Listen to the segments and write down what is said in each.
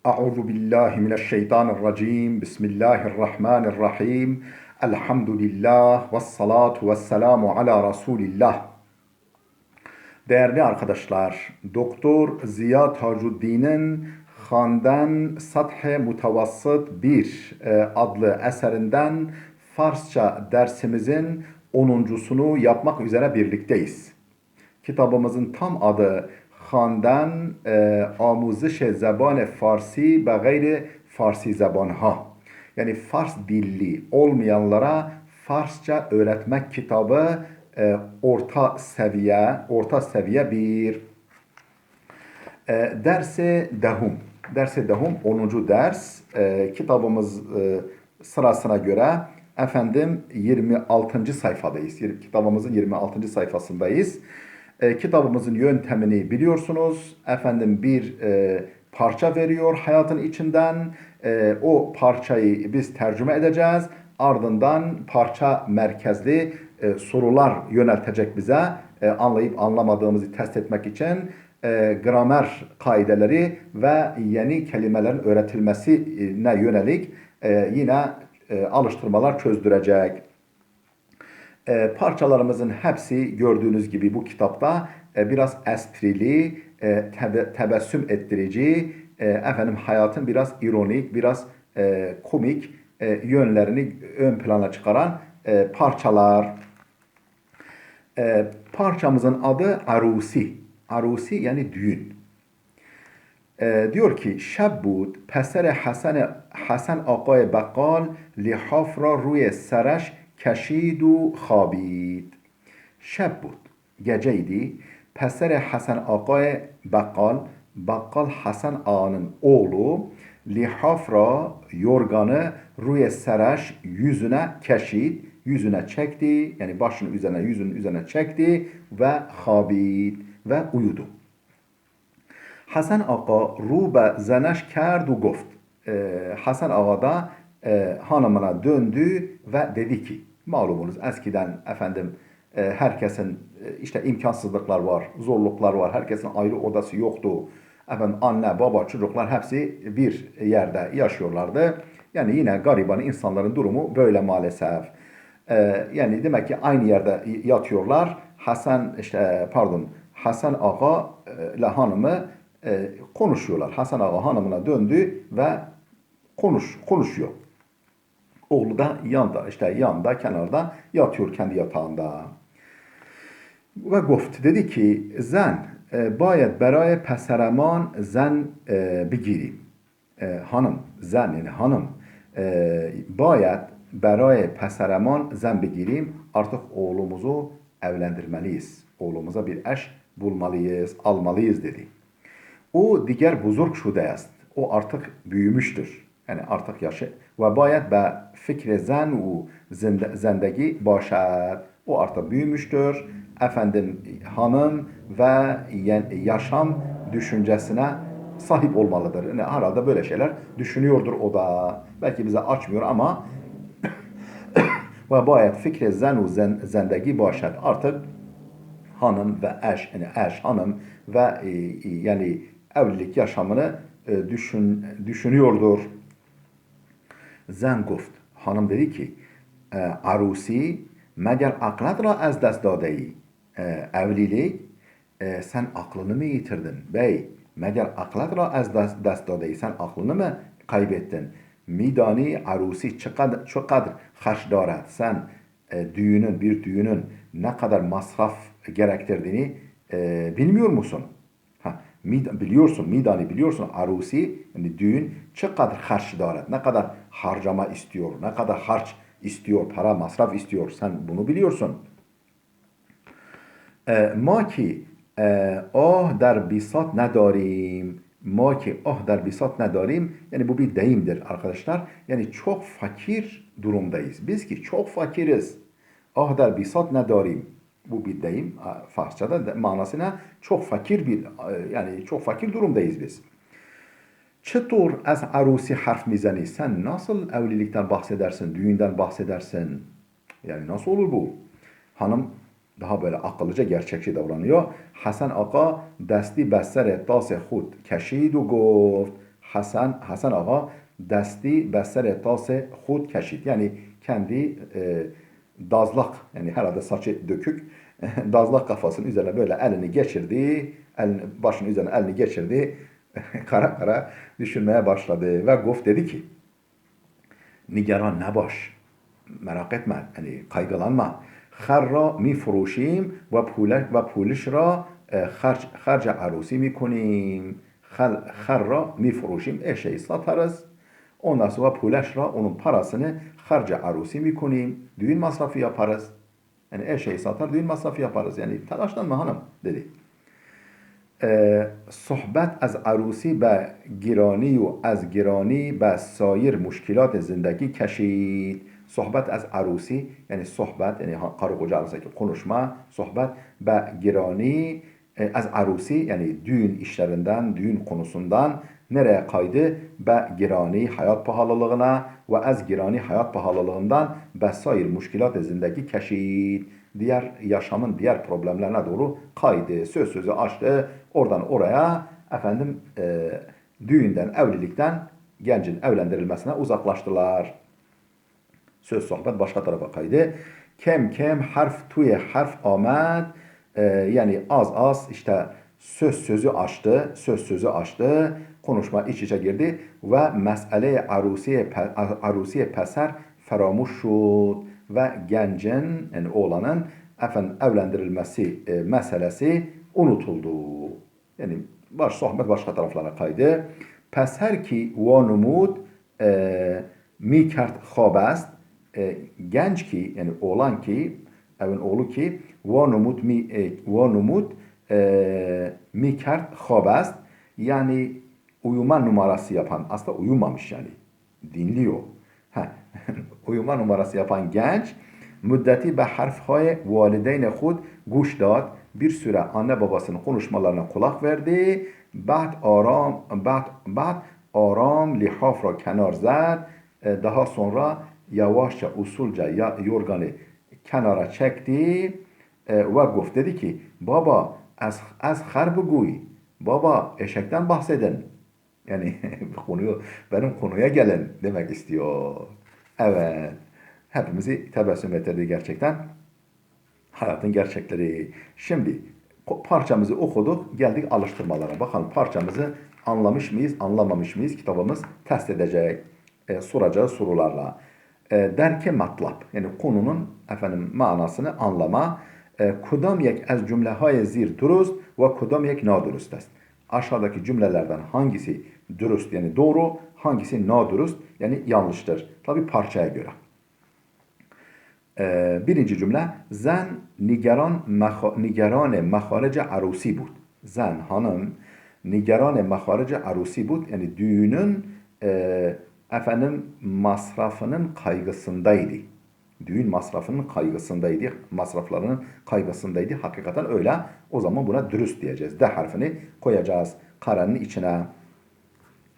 أعوذ بالله من الشيطان الرجيم بسم الله الرحمن الرحيم الحمد لله والصلاة والسلام على Resulillah. Değerli arkadaşlar, Doktor Ziya Tacuddin'in Xandan Sath-ı Mutavassıt 1 adlı eserinden Farsça dersimizin 10.sunu yapmak üzere birlikteyiz. Kitabımızın tam adı خواندن آموزش زبان فارسی به غیر فارسی زبانها. Yani Fars dilli olmayanlara Farsça öğretmek kitabı orta seviye bir derse dehum. Derse dehum 10. ders. Kitabımız sırasına göre efendim 26. sayfadayız. Kitabımızın 26. sayfasındayız. Kitabımızın yöntemini biliyorsunuz. Efendim bir parça veriyor hayatın içinden. O parçayı biz tercüme edeceğiz. Ardından parça merkezli sorular yöneltecek bize. Anlayıp anlamadığımızı test etmek için gramer kaideleri ve yeni kelimelerin öğretilmesine yönelik yine alıştırmalar çözdürecek. Parçalarımızın hepsi gördüğünüz gibi bu kitapta biraz esprili, tebessüm ettirici, efendim hayatın biraz ironik, biraz komik yönlerini ön plana çıkaran parçalar. Parçamızın adı Arusi. Arusi yani düğün. Diyor ki şebbud پسر حسن آقای بقال لحاف را روی سرش کشید و خوابید. شب بود geceydi. پسر Hasan آقای Bakkal Hasan Ağa'nın oğlu lihafra yorganı ruye seraş yüzüne keşid yüzüne çekti, yani başının üzerine yüzünün üzerine çekti ve habid ve uyudu. Hasan Ağa ru be zeneş kerd u goft. Hasan Ağa da hanımına döndü ve dedi ki, malumunuz eskiden efendim herkesin işte imkansızlıklar var, zorluklar var, herkesin ayrı odası yoktu. Efendim anne, baba, çocuklar hepsi bir yerde yaşıyorlardı. Yani yine gariban insanların durumu böyle maalesef. Yani demek ki aynı yerde yatıyorlar. Hasan Ağa ile hanımı konuşuyorlar. Hasan Ağa hanımına döndü ve konuşuyor. Oğlu da yanında kenarda yatıyor kendi yatağında. Ve goft dedi ki zen bayet beraya peseraman zen bigiri. Hanım, zen yani hanım bayet beraya peseraman zen bigireyim. Artık oğlumuzu evlendirmeliyiz. Oğlumuza bir eş bulmalıyız, almalıyız dedi. O diğer buzurg şude است. O artık büyümüştür. Yani artık yaşı. Ve bayet be fikre zen u zendegi başar. O artık büyümüştür. Efendim hanım ve yaşam düşüncesine sahip olmalıdır. Yani herhalde böyle şeyler düşünüyordur o da. Belki bize açmıyor ama ve bayet fikre zen u zendegi başar. Artık hanım ve eş, yani eş, hanım ve yani evlilik yaşamını düşünüyordur. Zen گفت. Hanım dedi ki arusi meğer aklat ra az dest dadeyi. Evlilik sen aklını mı yitirdin bey? Meğer aklat ra az dest dadeyi. Sen aklını mı kaybettin? Midani arusi çokadr haş darat. Sen bir düğünün ne kadar masraf gerektirdiğini bilmiyor musun? Biliyorsun arusi yani düğün ne kadar harç daret, ne kadar harcama istiyor, ne kadar harç istiyor, para masraf istiyor, sen bunu biliyorsun. Ma ki ah der bisat nedarim, yani bu bir deyimdir arkadaşlar. Yani çok fakir durumdayız. Biz ki çok fakiriz. Ah der bisat nedarim. Bu bir deyim. Farsçada manasına çok fakir yani çok fakir durumdayız biz. Çetor az arusi harf mizani. Sen nasıl evlilikten bahsedersin, düğünden bahsedersin? Yani nasıl olur bu? Hanım daha böyle akıllıca, gerçekçi davranıyor. Hasan Ağa desti besser tase khud keşid u goft. Hasan Ağa desti be ser tas خود keşid. Yani kendi dazlak, yani herhalde saçı dökük, dazlak kafasının üzerine böyle elini geçirdi, başının üzerine elini geçirdi, kara kara düşünmeye başladı ve Guf dedi ki, nigaran ne baş, merak etme, yani kaygılanma. Kharra mi furuşim ve pulish ra harca arusi mi kunim. Kharra mi furuşim, eşeği satarız. Ondan sonra pulish ra, onun parasını harca arusi mi kunim. Düğün masrafı yaparız. Yani eşeği satar, düğün masrafı yaparız. Yani telaşlanma hanım dedi. صحبت از عروسی به گرانی و از گرانی به سایر مشکلات زندگی کشید. Sohbet az arusi, yani sohbet, yani karı koca arasındaki konuşma, sohbet be girani az arusi, yani düğün işlerinden, düğün konusundan nereye kaydı? Be girani, hayat pahalılığına ve az girani, hayat pahalılığından be sair müşkilat zindeki keşid, diğer yaşamın diğer problemlerine doğru kaydı, sözü açtı, oradan oraya efendim düğünden, evlilikten, gencin evlendirilmesine uzaklaştılar. Söz sohbet başka tarafa kaydı. Kem harf tuye harf amad, yani az işte sözü açtı, konuşma iç içe girdi ve mesele arusiye peser feramuş şud ve gencin, yani oğlanın evlendirilmesi meselesi unutuldu. Yani sohbet başka taraflara kaydı. Peser ki vanumud mi kart khobast, genç ki, yani oğlan ki, oğlu ki vanumut mi kart khobast, yani uyuma numarası yapan, aslında uyumamış, yani dinliyor. Uyuma numarası yapan genç müddeti be harfhay valideyn khud guş dad, bir süre anne babasının konuşmalarına kulak verdi. بعد aram lihaf ra kenar zed, daha sonra yavaşça usulca yorganı kenara çekti ve guf, dedi ki baba az khar buguy, baba eşekten bahsedin, yani benim konuya gelin demek istiyor. Evet, hepimizi tebessüm ettirdi gerçekten. Hayatın gerçekleri. Şimdi parçamızı okuduk, geldik alıştırmalara. Bakalım parçamızı anlamış mıyız, anlamamış mıyız? Kitabımız test edecek, soracağı sorularla. Derke matlap, yani konunun manasını anlama. Kudam yek az cümlehay zir durust ve kudam yek nadurust است. Aşağıdaki cümlelerden hangisi dürüst, yani doğru, hangisi nadurust, yani yanlıştır. Tabi parçaya göre. Birinci cümle, zan nigeran maharec arusi bud. Zan, hanım, nigeran maharec arusi bud, yani düğünün masrafının kaygısındaydı. Düğün masrafının kaygısındaydı, masraflarının kaygısındaydı. Hakikaten öyle. O zaman buna dürüst diyeceğiz. De harfini koyacağız karenin içine.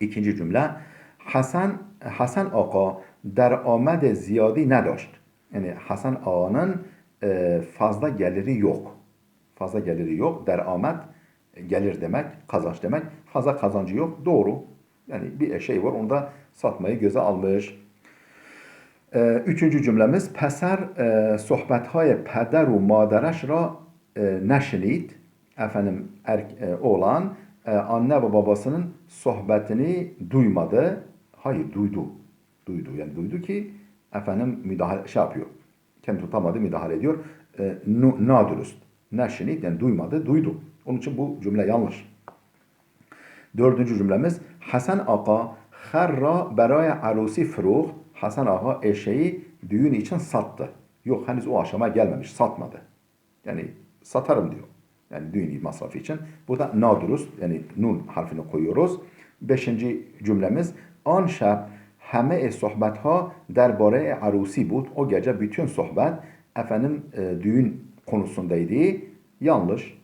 İkinci cümle, Hasan Ağa درآمد ziyadi نداشت. Yani Hasan Ağa'nın fazla geliri yok. Fazla geliri yok. Deramet gelir demek, kazanç demek. Fazla kazancı yok. Doğru. Yani bir şey var, onu da satmayı göze almış. Üçüncü cümlemiz, Peser sohbethay peder u madereş ra neşnid. Oğlan anne ve babasının sohbetini duymadı. Hayır, duydu. Yani duydu ki müdahale yapıyor. Kendi tutamadı, müdahale ediyor. Nadürüst. Neşnid, yani duymadı, duydu. Onun için bu cümle yanlış. Dördüncü cümlemiz, Hasan Ağa kharra beraya arusi furuh. Hasan Ağa eşeği düğün için sattı. Yok, henüz o aşama gelmemiş, satmadı. Yani satarım diyor. Yani düğün masrafı için. Burada naduruz, yani nun harfini koyuyoruz. Beşinci cümlemiz, an şab heme sohbetha derbare arusi bud. O gece bütün sohbet düğün konusundaydı. Yanlış.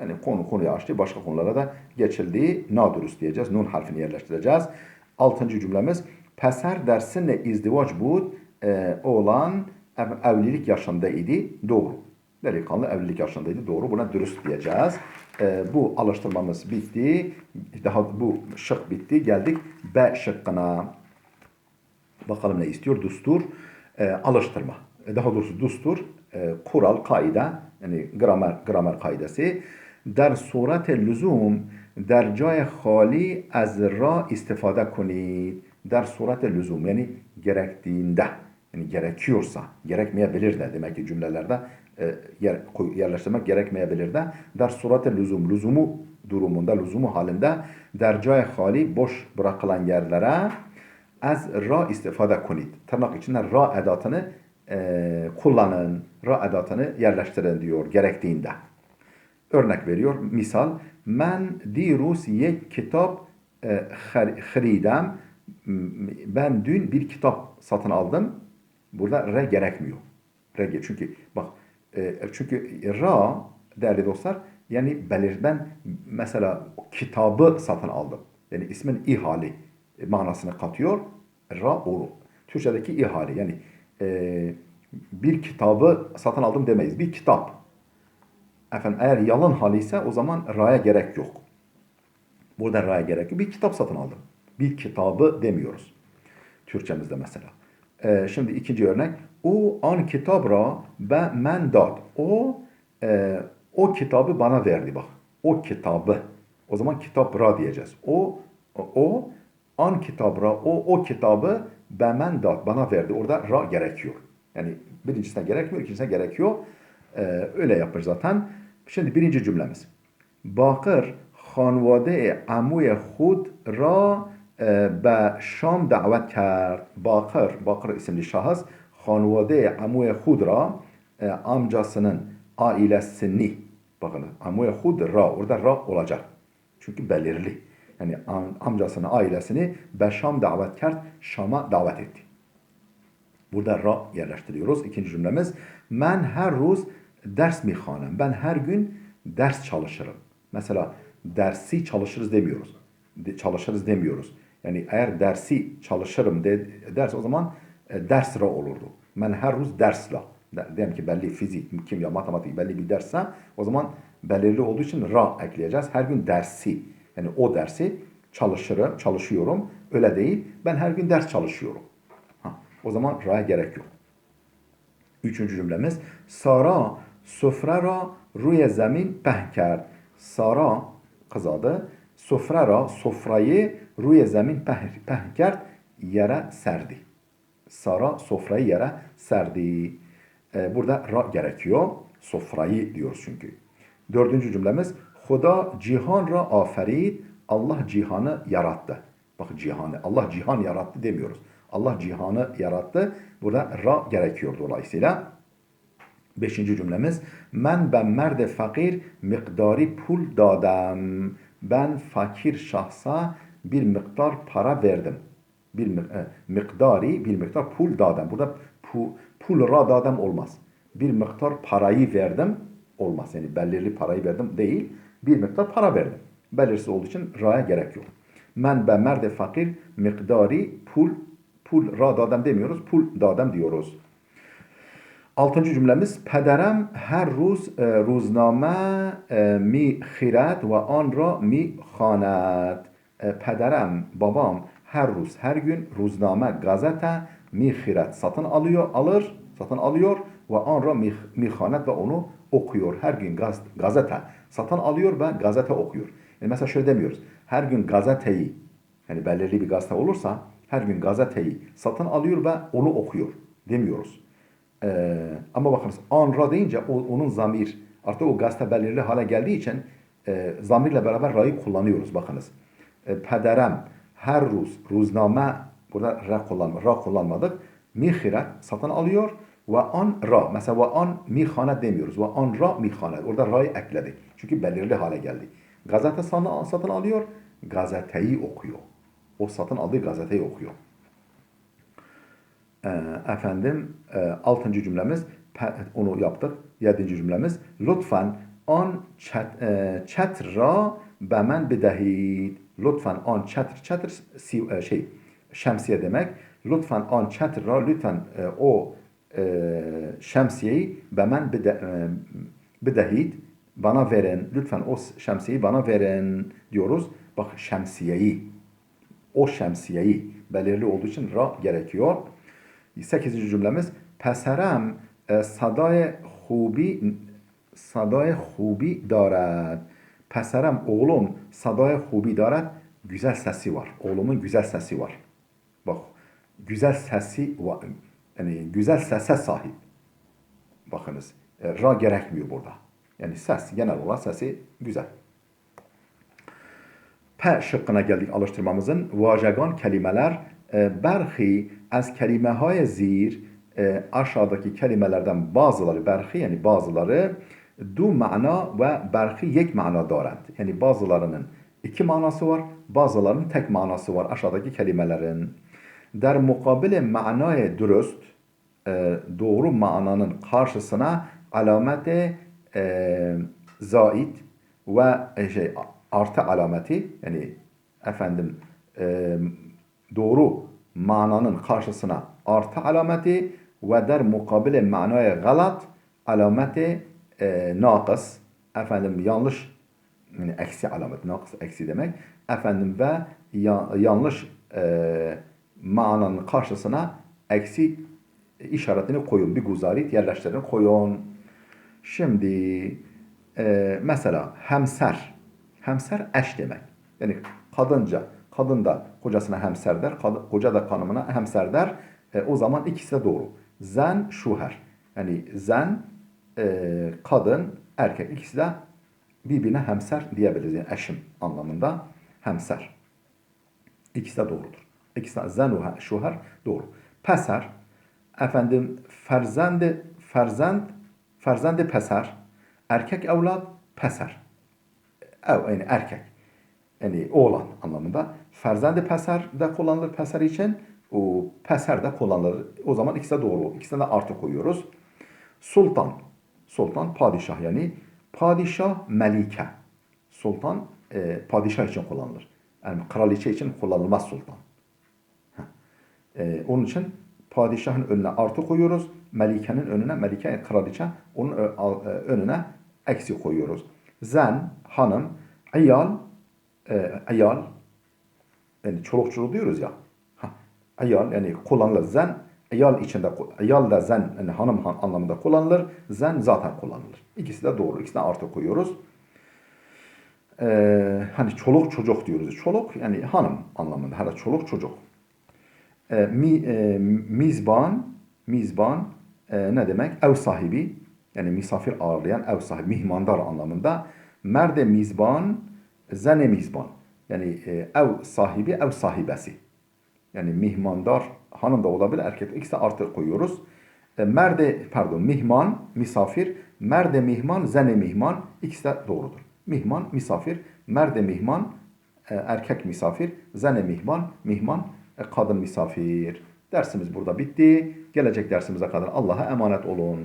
Yani konuyu açtı, başka konulara da geçildi. Nadurus diyeceğiz. Nun harfini yerleştireceğiz. Altıncı cümlemiz, Peser dersinle izdivac bud. Oğlan evlilik yaşındaydı. Doğru. Delikanlı evlilik yaşındaydı. Doğru. Buna dürüst diyeceğiz. Bu alıştırmamız bitti. Daha bu şık bitti. Geldik B şıkkına. Bakalım ne istiyor? Düstur, alıştırma. Daha doğrusu düstur, kural, kaide, yani gramer kaidesi. Der suret lüzum, der cay hali az ra istifade kunid. Der suret lüzum, yani gerektiğinde, yani gerekiyorsa, gerekmeyebilir de demek ki cümlelerde yerleştirmek gerekmeyebilir de. Der suret lüzum, lüzumu durumunda, lüzumu halinde, der cay hali boş bırakılan yerlere az ra istifade kunid. Tırnak içinde ra edatını kullanın, ra edatını yerleştirin diyor gerektiğinde. Örnek veriyor. Misal, men dirus yek kitap xeridem. Ben dün bir kitap satın aldım. Burada re gerekmiyor. Re çünkü bak çünkü ra değerli dostlar yani ben mesela kitabı satın aldım. Yani ismin ihali manasını katıyor. Ra oru. Türkçedeki ihale yani bir kitabı satın aldım demeyiz. Bir kitap. Efendim eğer yalın hali ise o zaman ra'ya gerek yok. Burada ra'ya gerek yok. Bir kitap satın aldım. Bir kitabı demiyoruz. Türkçemizde mesela. Şimdi ikinci örnek. O an kitap ra men dad. O kitabı bana verdi bak. O kitabı. O zaman kitap ra diyeceğiz. O an kitap ra. O kitabı men dad. Bana verdi. Orada ra gerekiyor. Yani birincisine gerekmiyor, ikincisine gerekiyor. Öyle yapmış zaten. Şimdi birinci cümlemiz. Bakır خانواده عموی خود را به شام دعوت کرد. Bakır isimli şahıs خانواده عموی خود را amcasının ailesini bakın عموی خود را orada ra olacak. Çünkü belirli. Yani amcasının ailesini به شام davet kert. Şam'a davet etti. Burada ra yerleştiriyoruz. İkinci cümlemiz. Men her roz ders mihanem. Ben her gün ders çalışırım. Mesela dersi çalışırız demiyoruz. Çalışırız demiyoruz. Yani eğer dersi çalışırım derse o zaman ders ra olurdu. Men her roz dersla. Diyelim ki belli fizik, kimya, matematik belli bir dersse o zaman belirli olduğu için ra ekleyeceğiz. Her gün dersi yani o dersi çalışıyorum. Öyle değil. Ben her gün ders çalışıyorum. O zaman ra'ya gerek yok. Üçüncü cümlemiz. Sara sofra ra ruye zemin peh kerd. Sara kız adı. Sofra ra sofrayı ruye zemin peh kerd. Yere serdi. Sara sofrayı yere serdi. Burada ra gerekiyor. Sofrayı diyoruz çünkü. Dördüncü cümlemiz. Huda cihan ra aferid. Allah cihanı yarattı. Bakın cihanı. Allah cihan yarattı demiyoruz. Allah cihanı yarattı. Burada ra gerekiyor dolayısıyla. Beşinci cümlemiz. Ben merde fakir miqdari pul dadam. Ben fakir şahsa bir miktar para verdim. Bir miktar pul dadam. Burada pul ra dadam olmaz. Bir miktar parayı verdim olmaz. Yani belirli parayı verdim değil. Bir miktar para verdim. Belirsiz olduğu için ra'ya gerek yok. Ben merde fakir miqdari pul ra dadam demiyoruz. Pul dadam diyoruz. Altıncı cümlemiz. Pederem her ruzname mi khirat ve an ra mi khanet. Pederem, babam her gün ruzname gazete mi khirat satın alıyor ve an ra mi khanet ve onu okuyor. Her gün gazete satın alıyor ve gazete okuyor. Yani mesela şöyle demiyoruz. Her gün gazeteyi yani belirli bir gazete olursa her gün gazeteyi satın alıyor ve onu okuyor demiyoruz. Ama bakınız anra deyince onun zamir artık o gazete belirli hale geldiği için zamirle beraber ra'yı kullanıyoruz bakınız. Pederem her ruzname burada ra kullanmadık. Mihiret satın alıyor ve an ra mesela ve an mihanet demiyoruz. Ve an ra mihanet orada ra'yı ekledik. Çünkü belirli hale geldi. Gazete satın alıyor, gazeteyi okuyor. O satın aldığı gazeteyi okuyor. Altıncı cümlemiz onu yaptık. Yedinci cümlemiz lütfen an çetra bemen bedehid. Lütfen an çetr şemsiye demek. Lütfen an çetra lütfen o şemsiyeyi bemen bedehid Bana verin. Lütfen o şemsiyeyi bana verin diyoruz. Bak şemsiyeyi. O şemsiyeyi belirli olduğu için ra gerekiyor. 8. cümlemiz پسرم صدای خوبی دارد. پسرم oğlum صدای خوبی دارد. Güzel sesi var. Oğlumun güzel sesi var. Bak güzel sesi var. Yani güzel sese sahip. Bakınız ra gerekmiyor burada. Yani ses genel olarak sesi güzel. P şıkkına geldik alıştırmamızın. Vajegan kelimeler berhi az kelimehay zir aşağıdaki kelimelerden bazıları berhi yani bazıları du mana ve berhi yek mana darad. Yani bazılarının iki manası var, bazılarının tek manası var aşağıdaki kelimelerin. Der mukabele manaya dürüst doğru mananın karşısına alameti zait ve artı alameti yani efendim doğru mananın karşısına artı alameti ve der mukabele manaya galat alameti nakıs efendim yanlış yani eksi alamet nakıs eksi demek efendim ve yanlış mananın karşısına eksi işaretini koyun. Bir guzarit yerleştirin koyun. Şimdi mesela hemser. Hemser eş demek. Yani kadınca. Kadın da kocasına hemser der. Koca da hanımına hemser der. O zaman ikisi de doğru. Zen şuher. Yani zen kadın erkek. İkisi de birbirine hemser diyebiliriz. Yani eşim anlamında hemser. İkisi de doğrudur. İkisi de zen ve şuher doğru. Peser efendim ferzend peser erkek evlat peser yani erkek yani oğlan anlamında ferzend peser de kullanılır peser için o peser de kullanılır o zaman ikisi de doğru ikisine de artı koyuyoruz. Sultan padişah yani padişah melike sultan padişah için kullanılır yani kraliçe için kullanılmaz sultan. Onun için padişahın önüne artı koyuyoruz. Melikenin önüne, melike yani kraliçe, onun önüne eksi koyuyoruz. Zen, hanım, ayal yani çoluk çocuğu diyoruz ya. Ayal yani kullanılır. Zen, ayal da zen yani hanım anlamında kullanılır. Zen zaten kullanılır. İkisi de doğru. İkisine artı koyuyoruz. Hani çoluk çocuk diyoruz. Çoluk yani hanım anlamında. Hala çoluk çocuk. Mizban ne demek? Ev sahibi yani misafir ağırlayan ev sahibi, mihmandar anlamında. Merde mizban, zene mizban. Yani ev sahibi, ev sahibesi. Yani mihmandar hanım da olabilir, erkek. İkisi de artı koyuyoruz. Mihman, misafir. Merde mihman, zene mihman. İkisi de doğrudur. Mihman, misafir. Merde mihman, erkek misafir. Zene mihman, kadın misafir. Dersimiz burada bitti. Gelecek dersimize kadar Allah'a emanet olun.